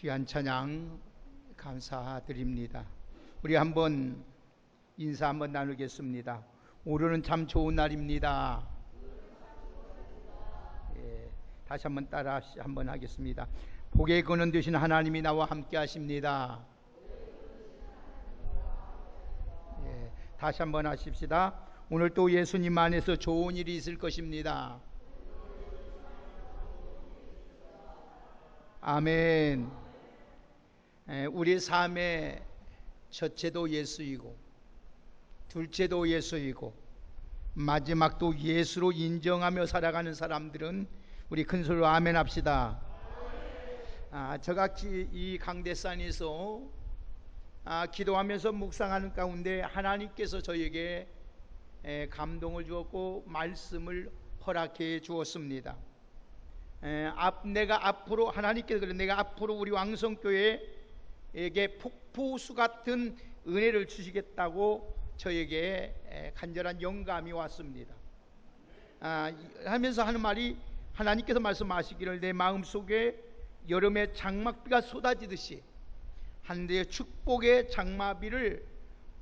귀한 찬양 감사드립니다. 우리 한번 인사 한번 나누겠습니다. 오늘은 참 좋은 날입니다. 다시 한번 따라 한번 하겠습니다. 복의 근원 되신 하나님이 나와 함께 하십니다. 다시 한번 하십시다. 오늘 또 예수님 안에서 좋은 일이 있을 것입니다. 아멘. 우리 삶의 첫째도 예수이고 둘째도 예수이고 마지막도 예수로 인정하며 살아가는 사람들은 우리 큰 소리로 아멘 합시다. 저같이 이 강대산에서 기도하면서 묵상하는 가운데 하나님께서 저에게 감동을 주었고 말씀을 허락해 주었습니다. 내가 앞으로 하나님께서 그래 내가 앞으로 우리 왕성교회에게 폭포수 같은 은혜를 주시겠다고 저에게 간절한 영감이 왔습니다. 하면서 하는 말이 하나님께서 말씀하시기를 내 마음속에 여름에 장막비가 쏟아지듯이 하늘의 축복의 장마비를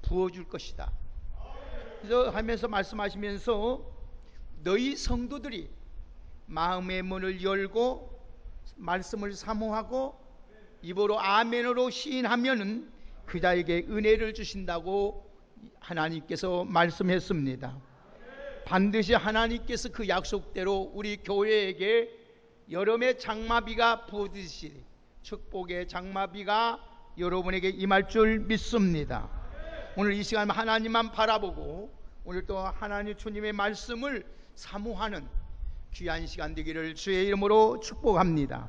부어줄 것이다. 그래서 하면서 말씀하시면서 너희 성도들이 마음의 문을 열고 말씀을 사모하고 입으로 아멘으로 시인하면은 그 자에게 은혜를 주신다고 하나님께서 말씀했습니다. 반드시 하나님께서 그 약속대로 우리 교회에게 여름의 장마비가 부어듯이 축복의 장마비가 여러분에게 임할 줄 믿습니다. 오늘 이 시간 하나님만 바라보고 오늘 또 하나님 주님의 말씀을 사모하는 귀한 시간 되기를 주의 이름으로 축복합니다.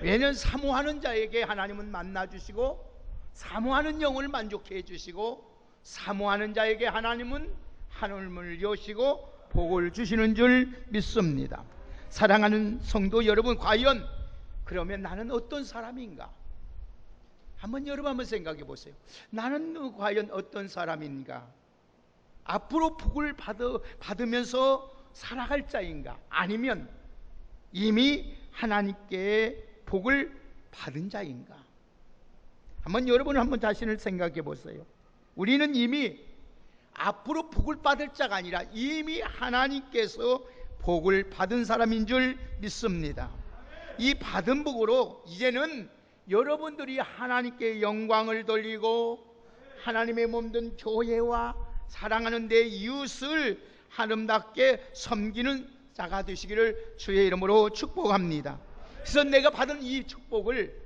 왜냐하면 사모하는 자에게 하나님은 만나주시고 사모하는 영을 만족해 해주시고 사모하는 자에게 하나님은 하늘문을 여시고 복을 주시는 줄 믿습니다. 사랑하는 성도 여러분, 과연 그러면 나는 어떤 사람인가? 여러분 한번 생각해 보세요. 나는 과연 어떤 사람인가? 앞으로 복을 받으면서 살아갈 자인가? 아니면 이미 하나님께 복을 받은 자인가? 여러분 한번 자신을 생각해 보세요. 우리는 이미 앞으로 복을 받을 자가 아니라 이미 하나님께서 복을 받은 사람인 줄 믿습니다. 이 받은 복으로 이제는 여러분들이 하나님께 영광을 돌리고 하나님의 몸된 교회와 사랑하는 내 이웃을 아름답게 섬기는 자가 되시기를 주의 이름으로 축복합니다. 그래서 내가 받은 이 축복을,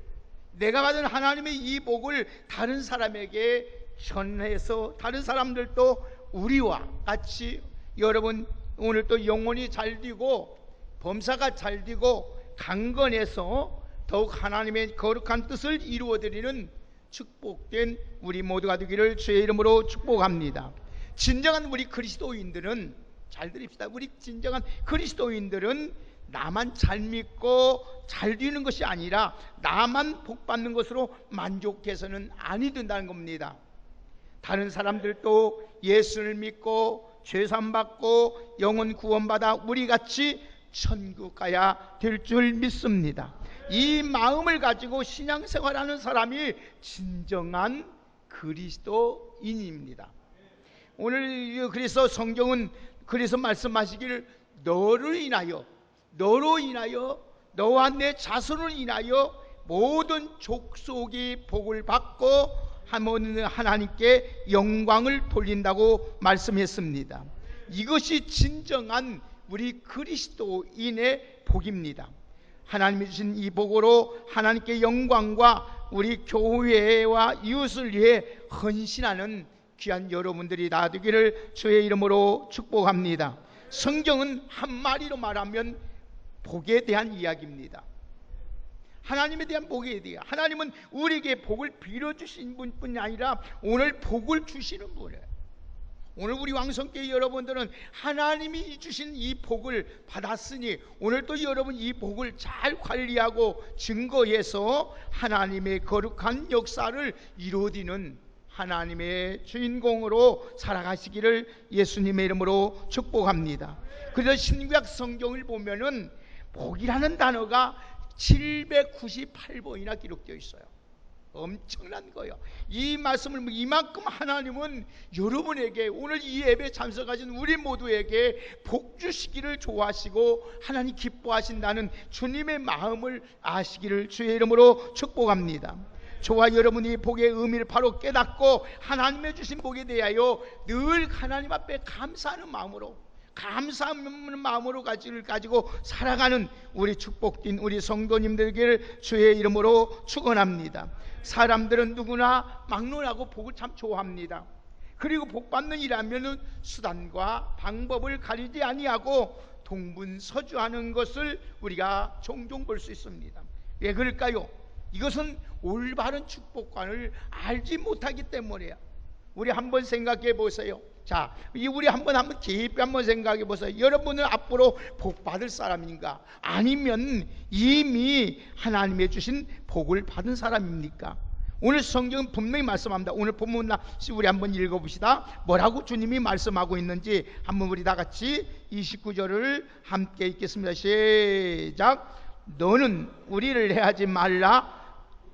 내가 받은 하나님의 이 복을 다른 사람에게 전해서 다른 사람들도 우리와 같이 여러분 오늘 또 영혼이 잘 되고 범사가 잘 되고 강건해서 더욱 하나님의 거룩한 뜻을 이루어드리는 축복된 우리 모두가 되기를 주의 이름으로 축복합니다. 진정한 우리 그리스도인들은, 잘 들읍시다, 우리 진정한 그리스도인들은 나만 잘 믿고 잘 되는 것이 아니라 나만 복 받는 것으로 만족해서는 아니 된다는 겁니다. 다른 사람들도 예수를 믿고 죄산 받고 영혼 구원받아 우리같이 천국 가야 될 줄 믿습니다. 이 마음을 가지고 신앙생활하는 사람이 진정한 그리스도인입니다. 오늘 그래서 성경은 그래서 말씀하시기를 너로 인하여 너와 내 자손을 인하여 모든 족속이 복을 받고 하나님께 영광을 돌린다고 말씀했습니다. 이것이 진정한 우리 그리스도인의 복입니다. 하나님이 주신 이 복으로 하나님께 영광과 우리 교회와 이웃을 위해 헌신하는 귀한 여러분들이 다 되기를 주의 이름으로 축복합니다. 성경은 한마디로 말하면 복에 대한 이야기입니다. 하나님에 대한 복에 대해 하나님은 우리에게 복을 빌어주신 분뿐이 아니라 오늘 복을 주시는 분이에요. 오늘 우리 왕성교회 여러분들은 하나님이 주신 이 복을 받았으니 오늘 또 여러분 이 복을 잘 관리하고 증거해서 하나님의 거룩한 역사를 이루어지는 하나님의 주인공으로 살아가시기를 예수님의 이름으로 축복합니다. 그래서 신구약 성경을 보면은 복이라는 단어가 798번이나 기록되어 있어요. 엄청난 거예요. 이 말씀을 이만큼 하나님은 여러분에게, 오늘 이 예배에 참석하신 우리 모두에게 복 주시기를 좋아하시고 하나님 기뻐하신다는 주님의 마음을 아시기를 주의 이름으로 축복합니다. 저와 여러분이 복의 의미를 바로 깨닫고 하나님의 주신 복에 대하여 늘 하나님 앞에 감사하는 마음으로 가지고 살아가는 우리 축복된 우리 성도님들에게 주의 이름으로 축원합니다. 사람들은 누구나 막론하고 복을 참 좋아합니다. 그리고 복 받는 일하면은 수단과 방법을 가리지 아니하고 동분서주하는 것을 우리가 종종 볼 수 있습니다. 왜 그럴까요? 이것은 올바른 축복관을 알지 못하기 때문이에요. 우리 한번 생각해 보세요. 자, 우리 한번 깊이 한번 생각해 보세요. 여러분은 앞으로 복 받을 사람인가? 아니면 이미 하나님의 주신 복을 받은 사람입니까? 오늘 성경은 분명히 말씀합니다. 오늘 본문 우리 한번 읽어봅시다. 뭐라고 주님이 말씀하고 있는지 한번 우리 다 같이 29절을 함께 읽겠습니다. 시작. 너는 우리를 해하지 말라.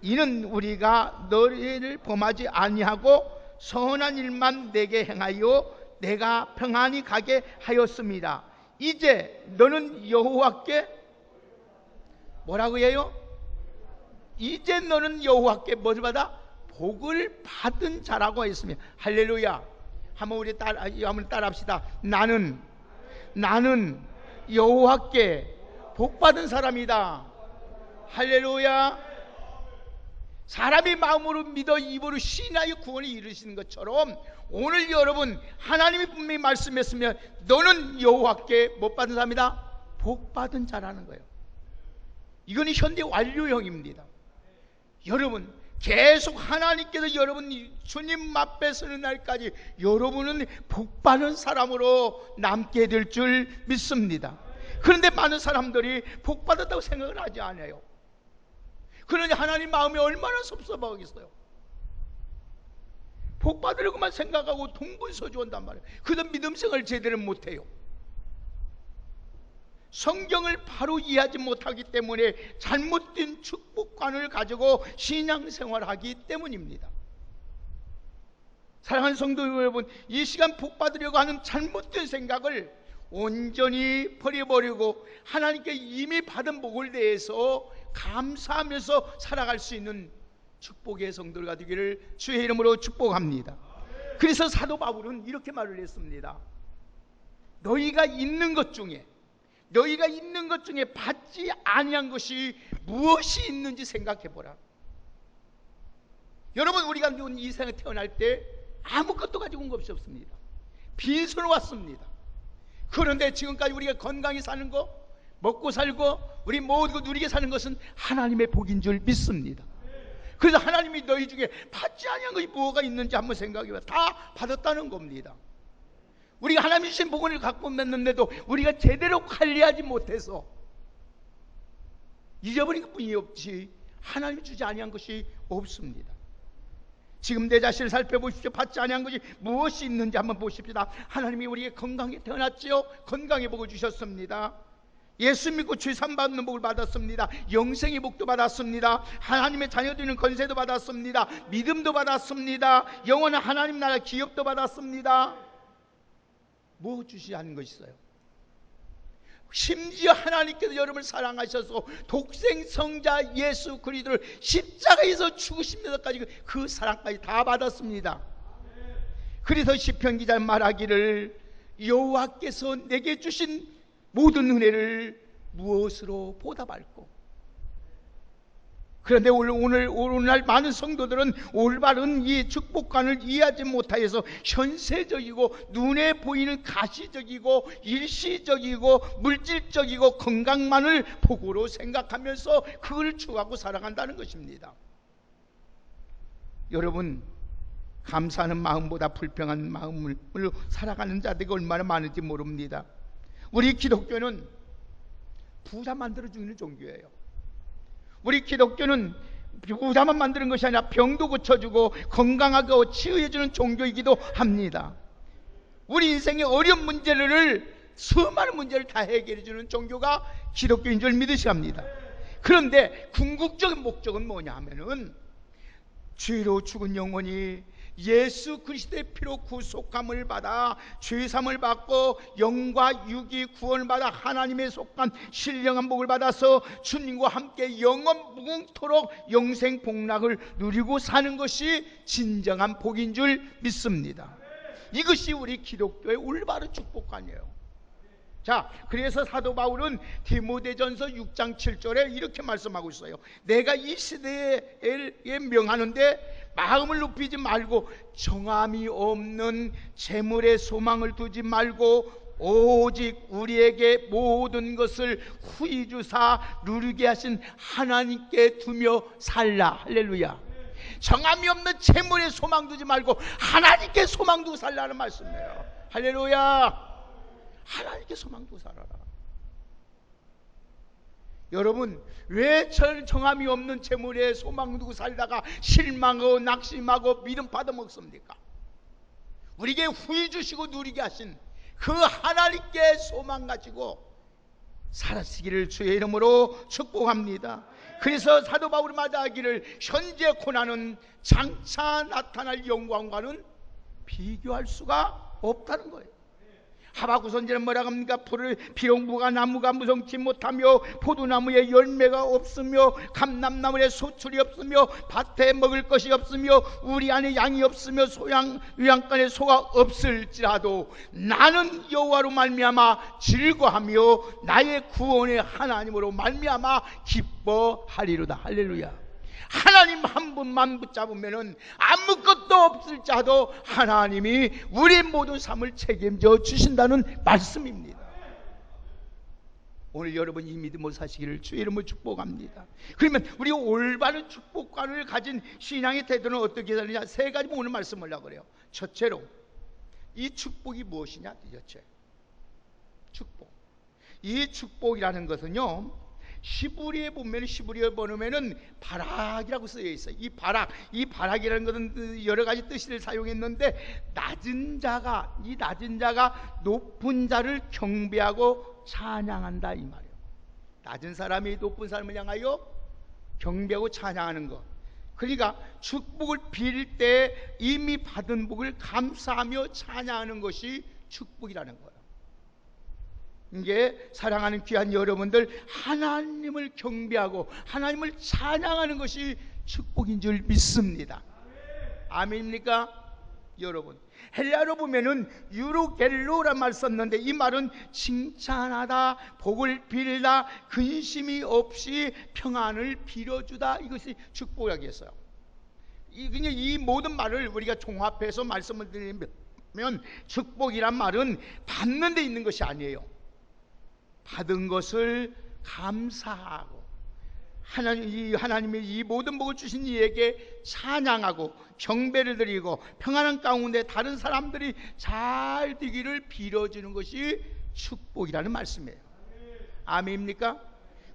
이는 우리가 너희를 범하지 아니하고 선한 일만 내게 행하여 내가 평안히 가게 하였습니다. 이제 너는 여호와께 뭐라고 해요? 이제 너는 여호와께 뭐를 받아? 복을 받은 자라고 했습니다. 할렐루야. 한번 우리 한번 따라합시다. 나는 여호와께 복 받은 사람이다. 할렐루야. 사람이 마음으로 믿어 입으로 신하여 구원을 이루시는 것처럼 오늘 여러분 하나님이 분명히 말씀했으면 너는 여호와께 못 받은 사람이다, 복 받은 자라는 거예요. 이건 현대 완료형입니다. 여러분 계속 하나님께서 여러분 주님 앞에 서는 날까지 여러분은 복 받은 사람으로 남게 될 줄 믿습니다. 그런데 많은 사람들이 복 받았다고 생각을 하지 않아요. 그러니 하나님 마음이 얼마나 섭섭하겠어요. 복 받으려고만 생각하고 동분서주한단 말이에요. 그도 믿음생활을 제대로 못해요. 성경을 바로 이해하지 못하기 때문에 잘못된 축복관을 가지고 신앙생활하기 때문입니다. 사랑하는 성도 여러분, 이 시간 복 받으려고 하는 잘못된 생각을 온전히 버려버리고 하나님께 이미 받은 복을 대해서 감사하면서 살아갈 수 있는 축복의 성도가 되기를 주의 이름으로 축복합니다. 그래서 사도 바울은 이렇게 말을 했습니다. 너희가 있는 것 중에 받지 아니한 것이 무엇이 있는지 생각해보라. 여러분 우리가 이 세상에 태어날 때 아무것도 가지고 온 것이 없습니다. 빈손으로 왔습니다. 그런데 지금까지 우리가 건강히 사는 거, 먹고 살고 우리 모두 누리게 사는 것은 하나님의 복인 줄 믿습니다. 그래서 하나님이 너희 중에 받지 아니한 것이 뭐가 있는지 한번 생각해봐. 다 받았다는 겁니다. 우리가 하나님 주신 복을 갖고 맺는데도 우리가 제대로 관리하지 못해서 잊어버린 것뿐이 없지 하나님이 주지 아니한 것이 없습니다. 지금 내 자신을 살펴보십시오. 받지 아니한 것이 무엇이 있는지 한번 보십시다. 하나님이 우리에게 건강에 태어났지요. 건강의 복을 주셨습니다. 예수 믿고 죄산 받는 복을 받았습니다. 영생의 복도 받았습니다. 하나님의 자녀되는 권세도 받았습니다. 믿음도 받았습니다. 영원한 하나님 나라 기업도 받았습니다. 뭐 주시지 않은 것이 있어요? 심지어 하나님께서 여러분을 사랑하셔서 독생성자 예수 그리스도를 십자가에서 죽으시면서까지 그 사랑까지 다 받았습니다. 그래서 시편 기자 말하기를 여호와께서 내게 주신 모든 은혜를 무엇으로 보답할꼬? 그런데 오늘날 많은 성도들은 올바른 이 축복관을 이해하지 못하여서 현세적이고 눈에 보이는 가시적이고 일시적이고 물질적이고 건강만을 복으로 생각하면서 그걸 추구하고 살아간다는 것입니다. 여러분 감사하는 마음보다 불평한 마음으로 살아가는 자들이 얼마나 많은지 모릅니다. 우리 기독교는 부자 만들어주는 종교예요. 우리 기독교는 부자만 만드는 것이 아니라 병도 고쳐주고 건강하고 치유해주는 종교이기도 합니다. 우리 인생의 어려운 문제를 수많은 문제를 다 해결해주는 종교가 기독교인 줄 믿으셔야 합니다. 그런데 궁극적인 목적은 뭐냐 하면은 죄로 죽은 영혼이 예수 그리스도의 피로 구속함을 받아 죄사함을 받고 영과 육이 구원을 받아 하나님의 속한 신령한 복을 받아서 주님과 함께 영원 무궁토록 영생 복락을 누리고 사는 것이 진정한 복인 줄 믿습니다. 이것이 우리 기독교의 올바른 축복관이에요. 자, 그래서 사도 바울은 디모데전서 6장 7절에 이렇게 말씀하고 있어요. 내가 이 시대에 명하는데 마음을 높이지 말고 정함이 없는 재물에 소망을 두지 말고 오직 우리에게 모든 것을 후히 주사 누리게 하신 하나님께 두며 살라. 할렐루야. 정함이 없는 재물에 소망 두지 말고 하나님께 소망 두고 살라는 말씀이에요. 할렐루야. 하나님께 소망 두고 살아라. 여러분, 왜 정함이 없는 재물에 소망 두고 살다가 실망하고 낙심하고 믿음 받아먹습니까? 우리에게 후히 주시고 누리게 하신 그 하나님께 소망 가지고 살아시기를 주의 이름으로 축복합니다. 그래서 사도 바울이 말하기를 현재 고난은 장차 나타날 영광과는 비교할 수가 없다는 거예요. 하박국 선지자는 뭐라고 합니까? 비록 무화과나무가 무성치 못하며 포도나무에 열매가 없으며 감람나무에 소출이 없으며 밭에 먹을 것이 없으며 우리 안에 양이 없으며 요양간에 소가 없을지라도 나는 여호와로 말미암아 즐거하며 나의 구원의 하나님으로 말미암아 기뻐하리로다. 할렐루야. 하나님 한 분만 붙잡으면은 아무것도 없을지라도 하나님이 우리 모든 삶을 책임져 주신다는 말씀입니다. 오늘 여러분 이 믿음으로 사시기를 주의 이름으로 축복합니다. 그러면 우리 올바른 축복관을 가진 신앙의 태도는 어떻게 되느냐? 세 가지 오늘 말씀하려고 그래요. 첫째로, 이 축복이 무엇이냐? 첫째, 축복. 이 축복이라는 것은요, 시브리에 보면은 바락이라고 쓰여 있어요. 이 바락이라는 것은 여러 가지 뜻을 사용했는데 낮은 자가 높은 자를 경배하고 찬양한다 이 말이에요. 낮은 사람이 높은 사람을 향하여 경배하고 찬양하는 것. 그러니까 축복을 빌 때 이미 받은 복을 감사하며 찬양하는 것이 축복이라는 거예요. 이게 사랑하는 귀한 여러분들, 하나님을 경배하고 하나님을 찬양하는 것이 축복인 줄 믿습니다. 아멘입니까? 여러분, 헬라어로 보면은 유로겔로란 말 썼는데 이 말은 칭찬하다, 복을 빌다, 근심이 없이 평안을 빌어주다, 이것이 축복이라고 했어요. 이 모든 말을 우리가 종합해서 말씀을 드리면 축복이란 말은 받는 데 있는 것이 아니에요. 받은 것을 감사하고 하나님이 이 모든 복을 주신 이에게 찬양하고 경배를 드리고 평안한 가운데 다른 사람들이 잘 되기를 빌어주는 것이 축복이라는 말씀이에요. 아멘입니까?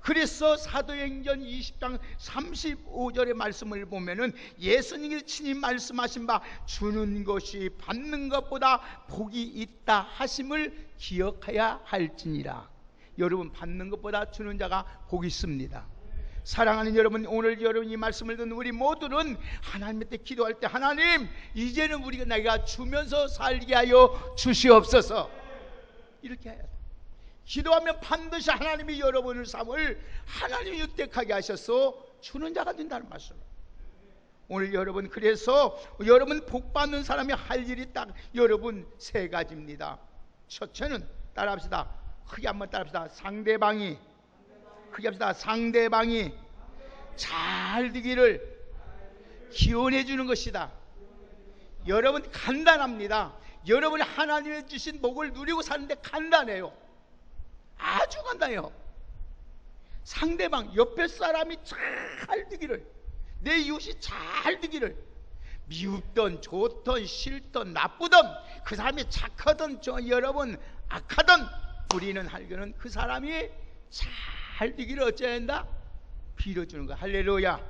그래서 사도행전 20장 35절의 말씀을 보면은 예수님이 친히 말씀하신 바 주는 것이 받는 것보다 복이 있다 하심을 기억해야 할지니라. 여러분, 받는 것보다 주는 자가 복이 있습니다. 사랑하는 여러분, 오늘 여러분 이 말씀을 듣는 우리 모두는 하나님한테 기도할 때, 하나님 이제는 내가 주면서 살게 하여 주시옵소서, 이렇게 해야 돼. 기도하면 반드시 하나님이 여러분의 삶을 하나님이 유택하게 하셔서 주는 자가 된다는 말씀을. 오늘 여러분, 그래서 여러분 복 받는 사람이 할 일이 딱 여러분 세 가지입니다. 첫째는 따라합시다. 크게 한번 따라합시다. 상대방이 잘 되기를 기원해 주는 것이다. 여러분 간단합니다. 여러분이 하나님이 주신 복을 누리고 사는데 간단해요. 아주 간단해요. 상대방, 옆에 사람이 잘 되기를, 내 이웃이 잘 되기를, 미웠던 좋던 싫던 나쁘던 그 사람이 착하던 여러분 악하던 우리는 할거는 그 사람이 잘 되기를 어찌해야 한다? 빌어주는 거야. 할렐루야.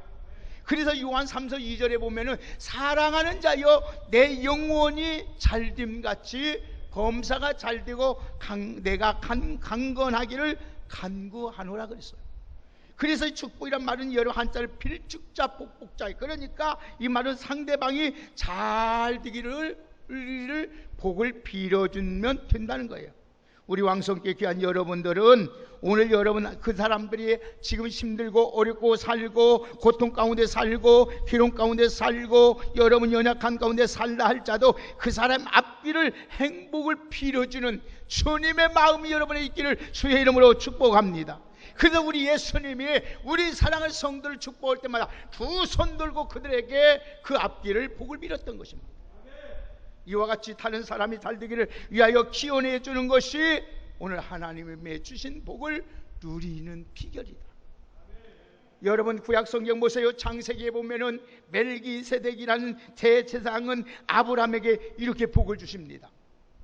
그래서 요한 3서 2절에 보면은 사랑하는 자여 내 영혼이 잘됨같이 범사가 잘되고 내가 강건하기를 간구하노라 그랬어요. 그래서 이 축복이란 말은 여러 한자를 필축자 복복자, 그러니까 이 말은 상대방이 잘 되기를 복을 빌어주면 된다는 거예요. 우리 왕성께 귀한 여러분들은 오늘 여러분 그 사람들이 지금 힘들고 어렵고 살고 고통 가운데 살고 괴로움 가운데 살고 여러분 연약한 가운데 살다 할자도 그 사람 앞길을 행복을 빌어주는 주님의 마음이 여러분의 있기를 주의 이름으로 축복합니다. 그래서 우리 예수님이 우리 사랑하는 성도를 축복할 때마다 두 손 들고 그들에게 그 앞길을 복을 빌었던 것입니다. 이와 같이 다른 사람이 잘 되기를 위하여 기원해 주는 것이 오늘 하나님이 주신 복을 누리는 비결이다. 여러분 구약 성경 보세요. 창세기에 보면은 멜기세덱이라는 대제사장은 아브라함에게 이렇게 복을 주십니다.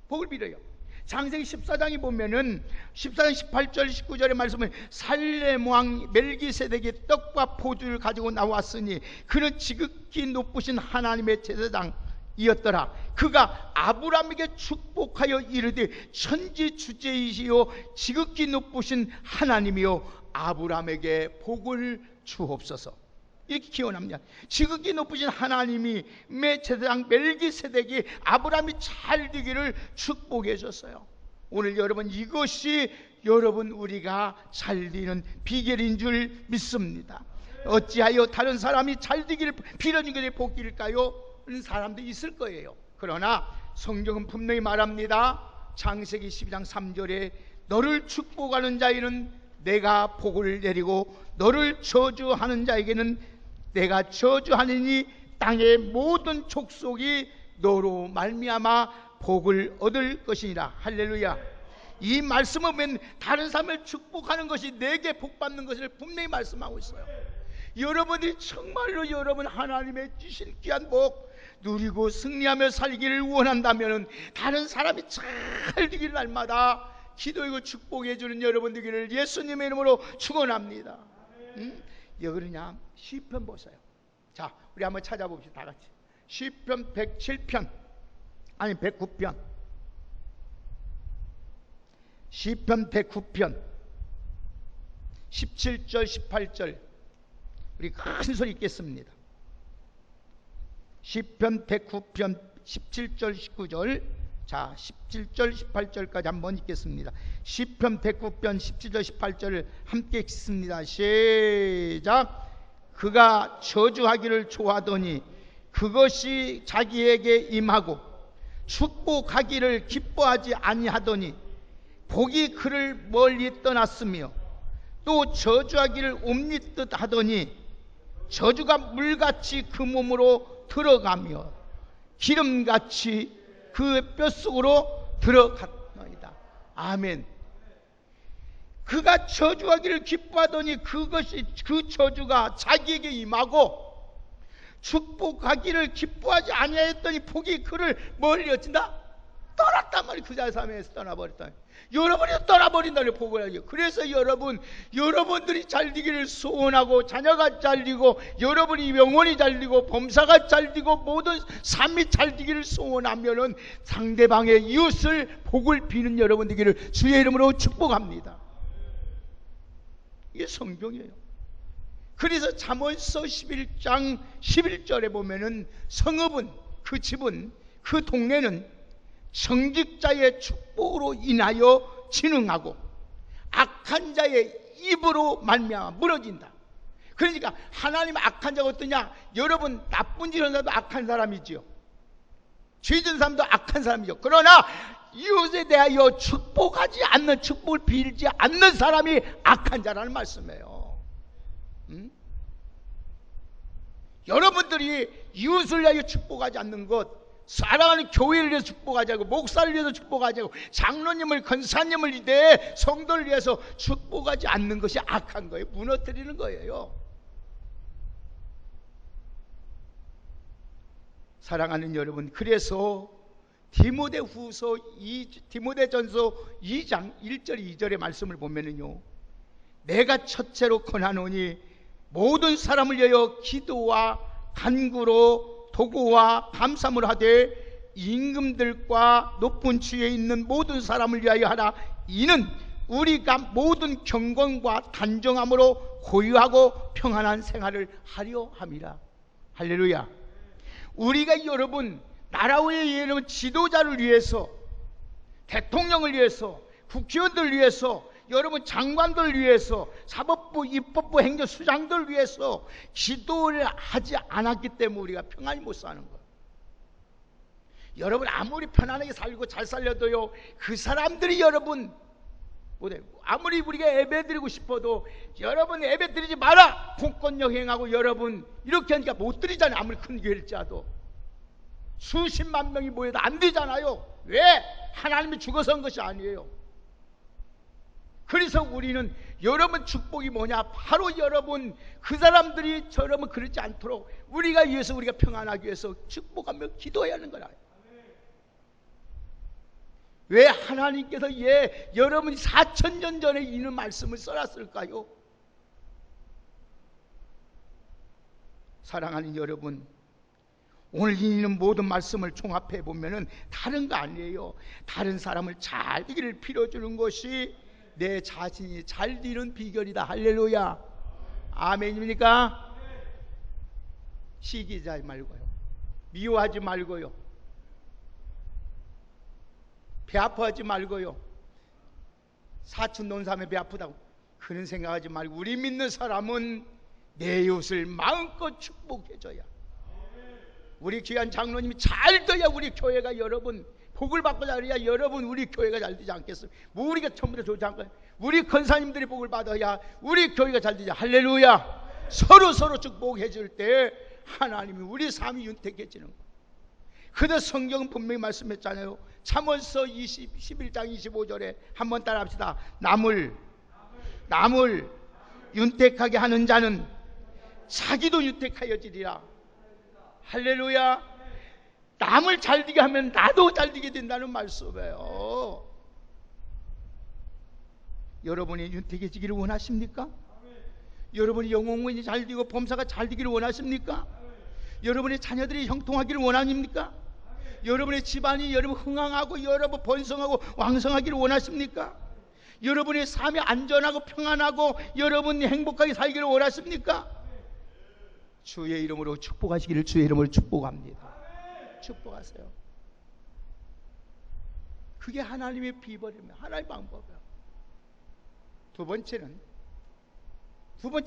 복을 빌어요. 창세기 14장에 보면은 14장 18절 19절의 말씀은 살렘 왕 멜기세덱이 떡과 포도를 가지고 나왔으니 그는 지극히 높으신 하나님의 제사장 이었더라. 그가 아브라함에게 축복하여 이르되 천지주제이시요 지극히 높으신 하나님이요 아브라함에게 복을 주옵소서. 이렇게 기원합니다. 지극히 높으신 하나님이 제사장 멜기세덱이 아브라함이 잘 되기를 축복해 줬어요. 오늘 여러분 이것이 여러분 우리가 잘 되는 비결인 줄 믿습니다. 어찌하여 다른 사람이 잘 되기를 빌어준 것이 복일까요? 그런 사람도 있을 거예요. 그러나 성경은 분명히 말합니다. 창세기 12장 3절에 너를 축복하는 자에는 내가 복을 내리고 너를 저주하는 자에게는 내가 저주하느니 땅의 모든 족속이 너로 말미암아 복을 얻을 것이니라. 할렐루야. 이 말씀을 보면 다른 사람을 축복하는 것이 내게 복 받는 것을 분명히 말씀하고 있어요. 여러분이 정말로 여러분 하나님의 주신 귀한 복 누리고 승리하며 살기를 원한다면 다른 사람이 잘 되길 날마다 기도하고 축복해 주는 여러분 되기를 예수님의 이름으로 축원합니다. 여기는요 시편 보세요. 자, 우리 한번 찾아봅시다. 다 같이 시편 107편 아니 109편 시편 109편 17절 18절 우리 큰 소리 읽겠습니다. 시편 109편 17절 19절 자 17절 18절까지 한번 읽겠습니다. 시편 109편 17절 18절을 함께 읽습니다. 시작. 그가 저주하기를 좋아하더니 그것이 자기에게 임하고 축복하기를 기뻐하지 아니하더니 복이 그를 멀리 떠났으며 또 저주하기를 옴니뜻 하더니 저주가 물같이 그 몸으로 들어가며 기름같이 그 뼛속으로 들어갔노이다. 아멘. 그가 저주하기를 기뻐하더니 그것이 그 저주가 자기에게 임하고 축복하기를 기뻐하지 아니하였더니 복이 그를 멀리 어쩐다? 떠났단 말이에요. 그 자리에서 떠나버렸다. 여러분이 떠나버린다는 복을 하죠. 그래서 여러분들이 잘 되기를 소원하고 자녀가 잘 되고 여러분이 영혼이 잘 되고 범사가 잘 되고 모든 삶이 잘 되기를 소원하면은 상대방의 이웃을 복을 비는 여러분 되기를 주의 이름으로 축복합니다. 이게 성경이에요. 그래서 잠언서 11장 11절에 보면은 성읍은 그 집은 그 동네는 정직자의 축복으로 인하여 진흥하고 악한 자의 입으로 말미암아 무너진다. 그러니까 하나님 악한 자가 어떠냐? 여러분 나쁜 짓 하는 사람도 악한 사람이지요. 죄진 사람도 악한 사람이죠. 그러나 이웃에 대하여 축복하지 않는 축복을 빌지 않는 사람이 악한 자라는 말씀이에요. 여러분들이 이웃을 위하여 축복하지 않는 것, 사랑하는 교회를 위해서 축복하지 않고 목사를 위해서 축복하지 않고 장로님을 권사님을 위해 성도를 위해서 축복하지 않는 것이 악한 거예요. 무너뜨리는 거예요. 사랑하는 여러분, 그래서 디모데전서 2장 1절 2절의 말씀을 보면은요, 내가 첫째로 권하노니 모든 사람을 위하여 기도와 간구로 도구와 감사를 하되 임금들과 높은 지위에 있는 모든 사람을 위하여 하라. 이는 우리가 모든 경건과 단정함으로 고유하고 평안한 생활을 하려 함이라. 할렐루야. 우리가 여러분 나라의 여러분 지도자를 위해서, 대통령을 위해서, 국회의원들을 위해서, 여러분 장관들을 위해서, 사법부, 입법부, 행정수장들을 위해서 기도를 하지 않았기 때문에 우리가 평안히 못 사는 거예요. 여러분 아무리 편안하게 살고 잘 살려도요, 그 사람들이 여러분 못해요. 아무리 우리가 예배드리고 싶어도 여러분 예배드리지 마라, 공권력 행하고 여러분 이렇게 하니까 못 드리잖아요. 아무리 큰 교회일지라도 수십만 명이 모여도 안 되잖아요. 왜? 하나님이 죽어서 한 것이 아니에요. 그래서 우리는 여러분 축복이 뭐냐? 바로 여러분 그 사람들이 여러분 그러지 않도록 우리가 위해서, 우리가 평안하기 위해서 축복하며 기도해야 하는 거라. 왜 하나님께서 여러분이 4,000년 전에 이런 말씀을 써놨을까요? 사랑하는 여러분, 오늘 있는 모든 말씀을 종합해 보면은 다른 거 아니에요. 다른 사람을 잘 되기를 빌어주는 것이 내 자신이 잘 되는 비결이다. 할렐루야. 아멘입니까? 시기하지 말고요, 미워하지 말고요, 배 아파하지 말고요, 사촌 논삼에 배 아프다고 그런 생각하지 말고, 우리 믿는 사람은 내 이웃을 마음껏 축복해줘야, 우리 귀한 장로님이 잘 돼야 우리 교회가 여러분 복을 받고 자라야 여러분 우리 교회가 잘 되지 않겠어요? 우리가 전부 다 좋지 않을까요? 우리 권사님들이 복을 받아야 우리 교회가 잘 되지. 할렐루야. 서로 축복해 줄 때 하나님이 우리 삶이 윤택해지는 거예요. 그래서 성경은 분명히 말씀했잖아요. 잠언서 11장 25절에 한번 따라 합시다. 남을 윤택하게 하는 자는 자기도 윤택하여지리라. 할렐루야. 남을 잘되게 하면 나도 잘되게 된다는 말씀이에요. 여러분이 윤택해지기를 원하십니까? 여러분이 영혼이 잘되고 범사가 잘되기를 원하십니까? 여러분의 자녀들이 형통하기를 원하십니까? 여러분의 집안이 여러분 흥황하고 여러분 번성하고 왕성하기를 원하십니까? 여러분의 삶이 안전하고 평안하고 여러분이 행복하게 살기를 원하십니까? 주의 이름으로 축복하시기를 주의 이름으로 축복합니다. 축복하세요. 그게 하나님의 비결입니다. 하나님의 방법이에요. 두 번째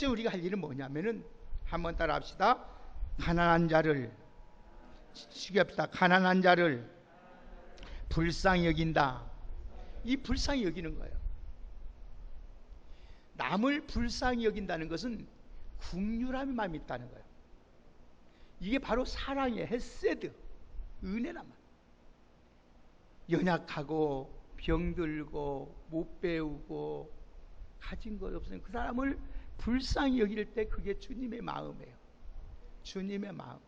우리가 할 일은 뭐냐면은 한번 따라 합시다. 가난한 자를 시기합시다. 가난한 자를 불쌍히 여긴다. 이 불쌍히 여기는 거예요. 남을 불쌍히 여긴다는 것은 긍휼함의 마음이 있다는 거예요. 이게 바로 사랑의 헤세드, 은혜란 말이에요. 연약하고 병들고 못 배우고 가진 것 없으면 그 사람을 불쌍히 여길 때 그게 주님의 마음이에요. 주님의 마음.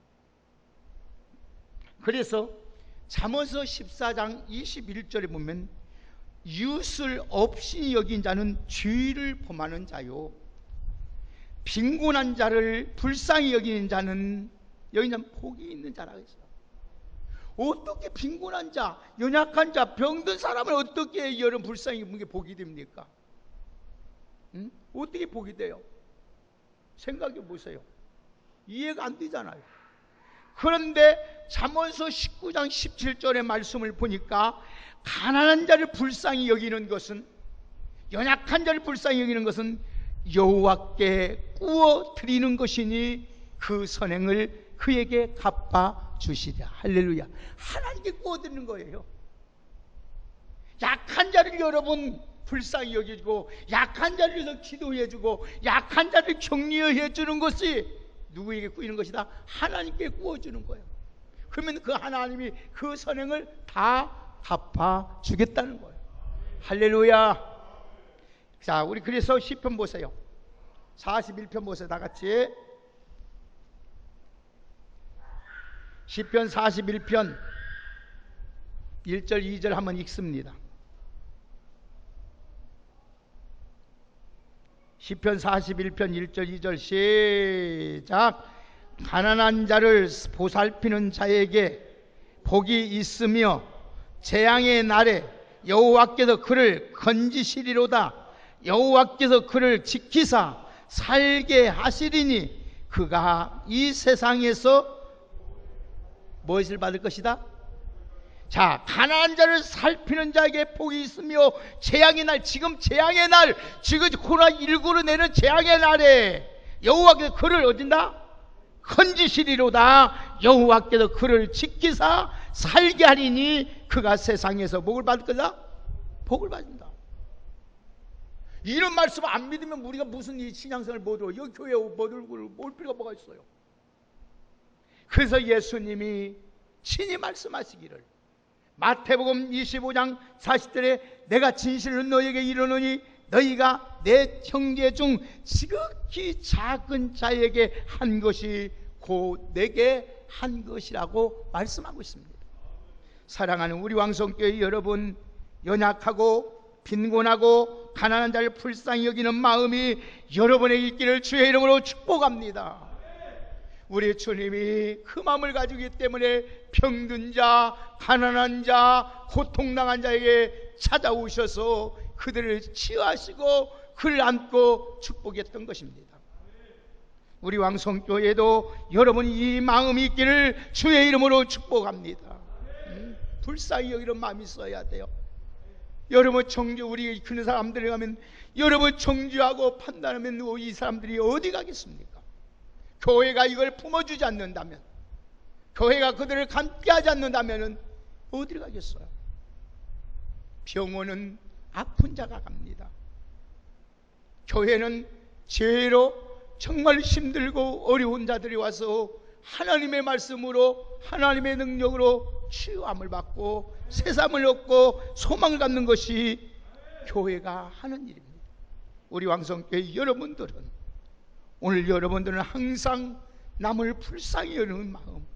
그래서 잠언서 14장 21절에 보면 이웃을 없이 여긴 자는 죄를 범하는 자요, 빈곤한 자를 불쌍히 여기는 자는 복이 있는 자라고 했어요. 어떻게 빈곤한 자, 연약한 자, 병든 사람을 어떻게 여러분 불쌍히 여기는 게 복이 됩니까? 응? 어떻게 복이 돼요? 생각해 보세요. 이해가 안 되잖아요. 그런데 잠언서 19장 17절의 말씀을 보니까 가난한 자를 불쌍히 여기는 것은, 연약한 자를 불쌍히 여기는 것은 여호와께 꾸어 드리는 것이니 그 선행을 그에게 갚아 주시랴. 할렐루야. 하나님께 꾸어 드리는 거예요. 약한 자를 여러분 불쌍히 여기고, 약한 자를 위해서 기도해 주고, 약한 자를 격려해 주는 것이 누구에게 꾸이는 것이다? 하나님께 꾸어주는 거예요. 그러면 그 하나님이 그 선행을 다 갚아 주겠다는 거예요. 할렐루야. 자, 우리 그래서 시편 보세요. 41편 보세요. 다 같이. 시편 41편 1절 2절 한번 읽습니다. 시편 41편 1절 2절 시작. 가난한 자를 보살피는 자에게 복이 있으며 재앙의 날에 여호와께서 그를 건지시리로다. 여호와께서 그를 지키사 살게 하시리니 그가 이 세상에서 무엇을 받을 것이다? 자, 가난한 자를 살피는 자에게 복이 있으며 재앙의 날, 지금 재앙의 날, 지금 코로나19로 내는 재앙의 날에 여호와께서 그를 어딘다? 건지시리로다. 여호와께서 그를 지키사 살게 하리니 그가 세상에서 복을 받을 거다? 복을 받는다. 이런 말씀 안 믿으면 우리가 무슨 이 신앙생활을 못하고 여기 교회에 올 필요가 뭐가 있어요? 그래서 예수님이 친히 말씀하시기를 마태복음 25장 40절에 내가 진실로 너희에게 이르노니 너희가 내 형제 중 지극히 작은 자에게 한 것이 곧 내게 한 것이라고 말씀하고 있습니다. 사랑하는 우리 왕성교회 여러분, 연약하고 빈곤하고 가난한 자를 불쌍히 여기는 마음이 여러분에게 있기를 주의 이름으로 축복합니다. 우리 주님이 그 마음을 가지고 있기 때문에 병든 자, 가난한 자, 고통당한 자에게 찾아오셔서 그들을 치유하시고 그를 안고 축복했던 것입니다. 우리 왕성교회도 여러분이 이 마음이 있기를 주의 이름으로 축복합니다. 불쌍히 여기는 마음이 있어야 돼요. 여러분 청주, 우리 그런 사람들이 가면 여러분 청주하고 판단하면 이 사람들이 어디 가겠습니까? 교회가 이걸 품어주지 않는다면, 교회가 그들을 함께하지 않는다면 어디를 가겠어요? 병원은 아픈 자가 갑니다. 교회는 죄로 정말 힘들고 어려운 자들이 와서 하나님의 말씀으로, 하나님의 능력으로 치유함을 받고 새삼을 얻고 소망을 갖는 것이 교회가 하는 일입니다. 우리 왕성교회 여러분들은, 오늘 여러분들은 항상 남을 불쌍히 여기는 마음,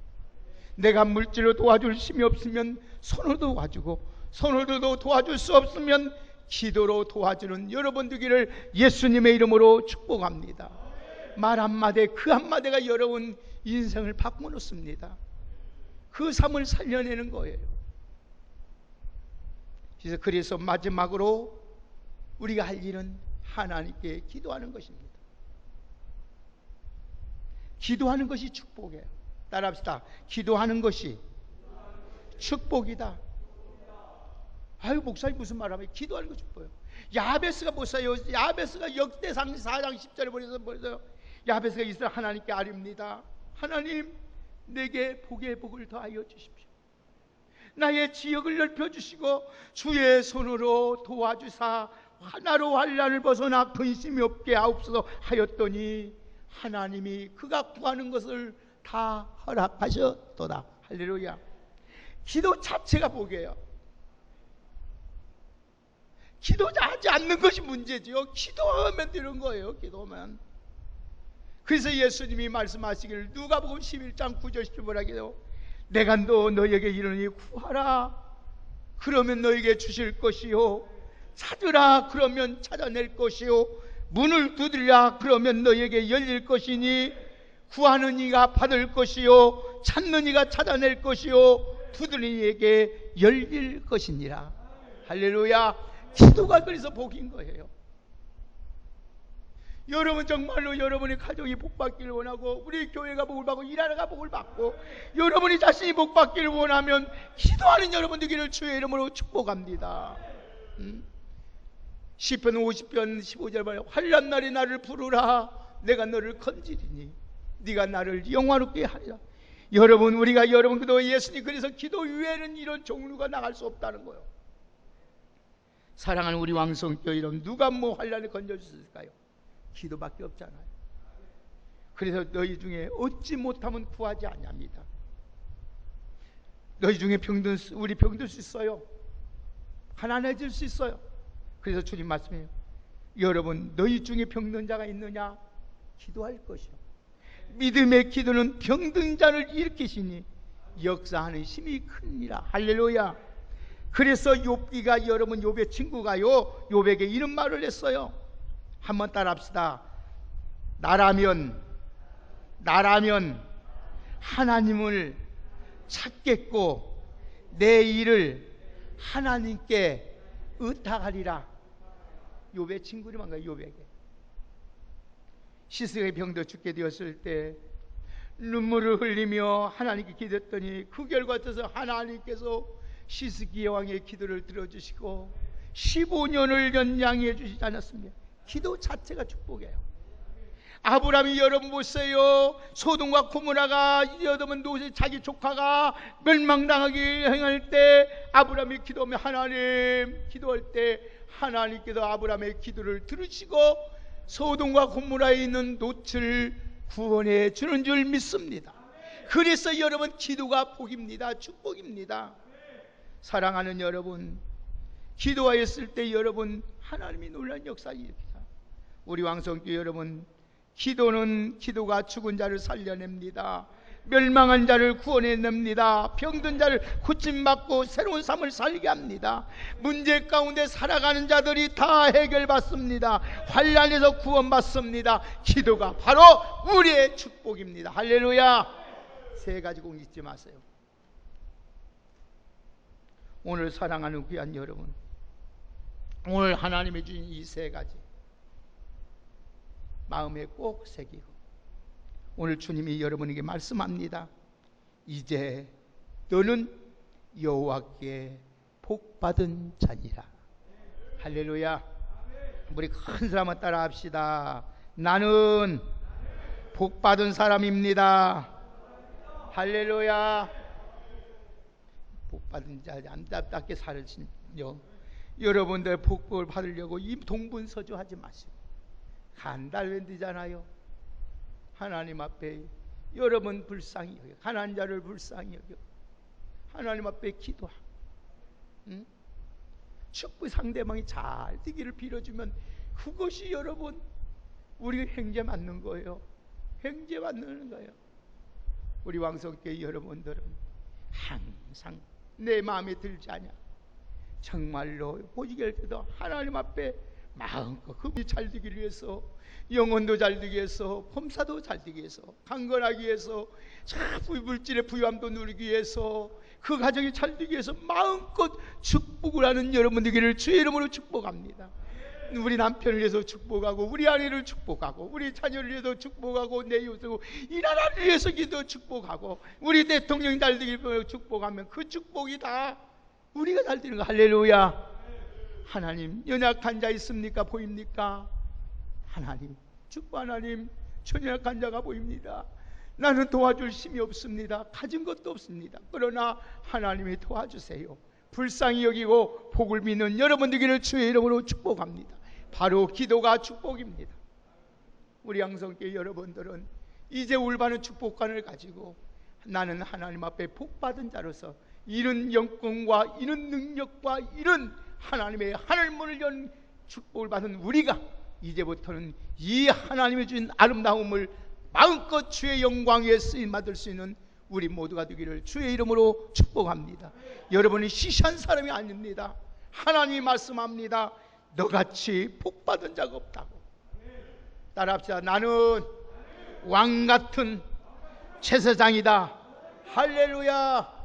내가 물질로 도와줄 힘이 없으면 손으로 도와주고, 손으로도 도와줄 수 없으면 기도로 도와주는 여러분 되기를 예수님의 이름으로 축복합니다. 말 한마디, 그 한마디가 여러분 인생을 바꿔놓습니다. 그 삶을 살려내는 거예요. 그래서 마지막으로 우리가 할 일은 하나님께 기도하는 것입니다. 기도하는 것이 축복이에요. 따라합시다. 기도하는 것이 축복이다. 아유, 목사님 무슨 말하면 기도하는 것이 축복이에요. 야베스가 보세요. 야베스가 역대상 4장 10절에 보세요. 야베스가 이스라엘 하나님께 아뢰옵니다. 하나님, 내게 복의 복을 더하여 주십시오. 나의 지역을 넓혀주시고 주의 손으로 도와주사 하나로 환난을 벗어나 근심이 없게 하옵소서 하였더니 하나님이 그가 구하는 것을 다 허락하셨도다. 할렐루야. 기도 자체가 복이에요. 기도하지 않는 것이 문제지요. 기도하면 되는 거예요. 기도하면. 그래서 예수님이 말씀하시기를 누가복음 11장 9절 10절 뭐라 해요? 내가 너희에게 이르노니 구하라 그러면 너희에게 주실 것이요, 찾으라 그러면 찾아낼 것이요, 문을 두드리라 그러면 너희에게 열릴 것이니 구하는 이가 받을 것이요, 찾는 이가 찾아낼 것이요, 두드리는 이에게 열릴 것이니라. 할렐루야. 기도가 그래서 복인 거예요. 여러분 정말로 여러분의 가정이 복받기를 원하고 우리 교회가 복을 받고 일하다가 복을 받고 여러분이 자신이 복받기를 원하면 기도하는 여러분 되기를 주의 이름으로 축복합니다. 시편 50편 15절 말에 환난 날에 나를 부르라 내가 너를 건지리니 네가 나를 영화롭게 하리라. 여러분, 우리가 여러분 그도 예수님 그래서 기도 외에는 이런 종류가 나갈 수 없다는 거예요. 사랑하는 우리 왕성교회 여러분, 누가 뭐 환난을 건져주실까요? 기도밖에 없잖아요. 그래서 너희 중에 얻지 못하면 구하지 아니합니다. 너희 중에 우리 병들 수 있어요. 가난해질 수 있어요. 그래서 주님 말씀해요. 여러분, 너희 중에 병든 자가 있느냐? 기도할 것이요. 믿음의 기도는 병든 자를 일으키시니 역사하는 힘이 크니라. 할렐루야. 그래서 욥기가, 여러분 욥의 친구가요, 욥에게 이런 말을 했어요. 한번 따라합시다. 나라면 하나님을 찾겠고 내 일을 하나님께 의탁하리라. 욥의 친구 이름인가요? 욥에게 시스의 병도 죽게 되었을 때 눈물을 흘리며 하나님께 기도했더니 그 결과에서 하나님께서 시스기 왕의 기도를 들어주시고 15년을 연장해 주시지 않았습니까? 기도 자체가 축복이에요. 아브라함이 여러분 보세요. 소돔과 고모라가 여러분 노세 자기 조카가 멸망당하게 행할 때 아브라함이 기도하며 하나님 기도할 때 하나님께서 아브라함의 기도를 들으시고 소돔과 고모라에 있는 놋을 구원해 주는 줄 믿습니다. 그래서 여러분 기도가 복입니다. 축복입니다. 사랑하는 여러분, 기도하였을 때 여러분 하나님이 놀라운 역사를 일으킵니다. 우리 왕성교회 여러분, 기도가 죽은 자를 살려냅니다. 멸망한 자를 구원해냅니다. 병든 자를 고침받고 새로운 삶을 살게 합니다. 문제 가운데 살아가는 자들이 다 해결받습니다. 환난에서 구원받습니다. 기도가 바로 우리의 축복입니다. 할렐루야. 세 가지 꼭 잊지 마세요. 오늘 사랑하는 귀한 여러분, 오늘 하나님이 주신 이 세 가지 마음에 꼭 새기고, 오늘 주님이 여러분에게 말씀합니다. 이제 너는 여호와께 복받은 자니라. 할렐루야. 우리 큰 사람을 따라 합시다. 나는 복받은 사람입니다. 할렐루야. 복받은 자, 안답답게 살으시며 여러분들 복을 받으려고 이 동분서주하지 마시고 간달랜드잖아요. 하나님 앞에 여러분 불쌍히 여겨, 가난한 자를 불쌍히 여겨 하나님 앞에 기도하고 축복 상대방이 잘 되기를 빌어주면 그것이 여러분 우리가 행제 맞는 거예요. 행제 맞는 거예요. 우리 왕성교회 여러분들은 항상 내 마음에 들지 않냐, 정말로 보시기를 때도 하나님 앞에 마음껏 그분이 잘 되기 위해서, 영혼도 잘 되기 위해서, 범사도 잘 되기 위해서, 강건하기 위해서, 물질의 부유함도 누리기 위해서, 그 가정이 잘 되기 위해서 마음껏 축복을 하는 여러분 되기를 주의 이름으로 축복합니다. 우리 남편을 위해서 축복하고, 우리 아내를 축복하고, 우리 자녀를 위해서 축복하고, 내 이웃을, 이 나라를 위해서 기도 축복하고, 우리 대통령이 잘 되기를 위해서 축복하면 그 축복이 다 우리가 잘 되는 거. 할렐루야. 하나님, 연약한 자 있습니까? 보입니까? 하나님, 축복 하나님, 연약한 자가 보입니다. 나는 도와줄 힘이 없습니다. 가진 것도 없습니다. 그러나 하나님이 도와주세요. 불쌍히 여기고 복을 믿는 여러분 되기를 주의 이름으로 축복합니다. 바로 기도가 축복입니다. 우리 양성교회 여러분들은 이제 올바른 축복관을 가지고 나는 하나님 앞에 복받은 자로서 이런 영광과 이런 능력과 이런 하나님의 하늘문을 연 축복을 받은 우리가 이제부터는 이 하나님이 주신 아름다움을 마음껏 주의 영광 위에 쓰임 받을 수 있는 우리 모두가 되기를 주의 이름으로 축복합니다. 여러분이 시시한 사람이 아닙니다. 하나님이 말씀합니다. 너같이 복받은 자가 없다고. 따라합시다. 나는 왕같은 제사장이다. 할렐루야.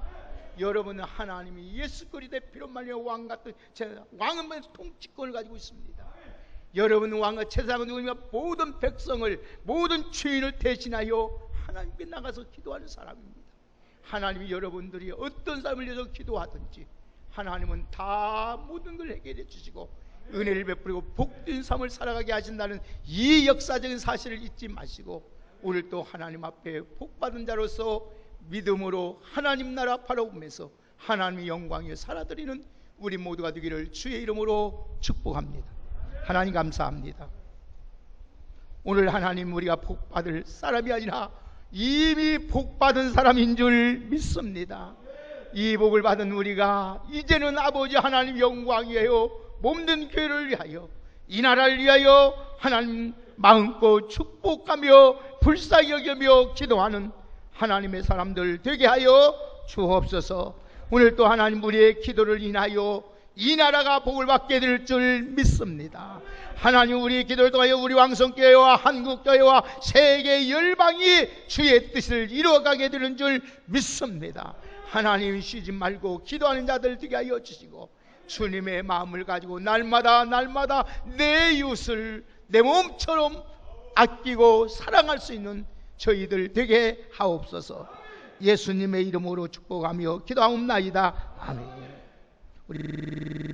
여러분은 하나님이 예수 그리스도의 피로 말미암아 왕같은 제사장, 왕은 통치권을 가지고 있습니다. 여러분은 왕과 제사장은 누구니까? 모든 백성을, 모든 죄인을 대신하여 하나님께 나가서 기도하는 사람입니다. 하나님이 여러분들이 어떤 삶을 위해서 기도하든지 하나님은 다 모든 걸 해결해 주시고 은혜를 베풀고 복된 삶을 살아가게 하신다는 이 역사적인 사실을 잊지 마시고 오늘 또 하나님 앞에 복받은 자로서 믿음으로 하나님 나라 바라보면서 하나님의 영광에 살아드리는 우리 모두가 되기를 주의 이름으로 축복합니다. 하나님 감사합니다. 오늘 하나님 우리가 복받을 사람이 아니라 이미 복받은 사람인 줄 믿습니다. 이 복을 받은 우리가 이제는 아버지 하나님 영광이에요. 몸된 교회를 위하여, 이 나라를 위하여 하나님 마음껏 축복하며 불쌍히 여기며 기도하는 하나님의 사람들 되게 하여 주옵소서. 오늘 또 하나님 우리의 기도를 인하여 이 나라가 복을 받게 될 줄 믿습니다. 하나님 우리의 기도를 통하여 우리 왕성교회와 한국교회와 세계 열방이 주의 뜻을 이루어가게 되는 줄 믿습니다. 하나님 쉬지 말고 기도하는 자들 되게 하여 주시고 주님의 마음을 가지고 날마다 내 이웃을 내 몸처럼 아끼고 사랑할 수 있는 저희들 되게 하옵소서. 예수님의 이름으로 축복하며 기도하옵나이다. 아멘. 우리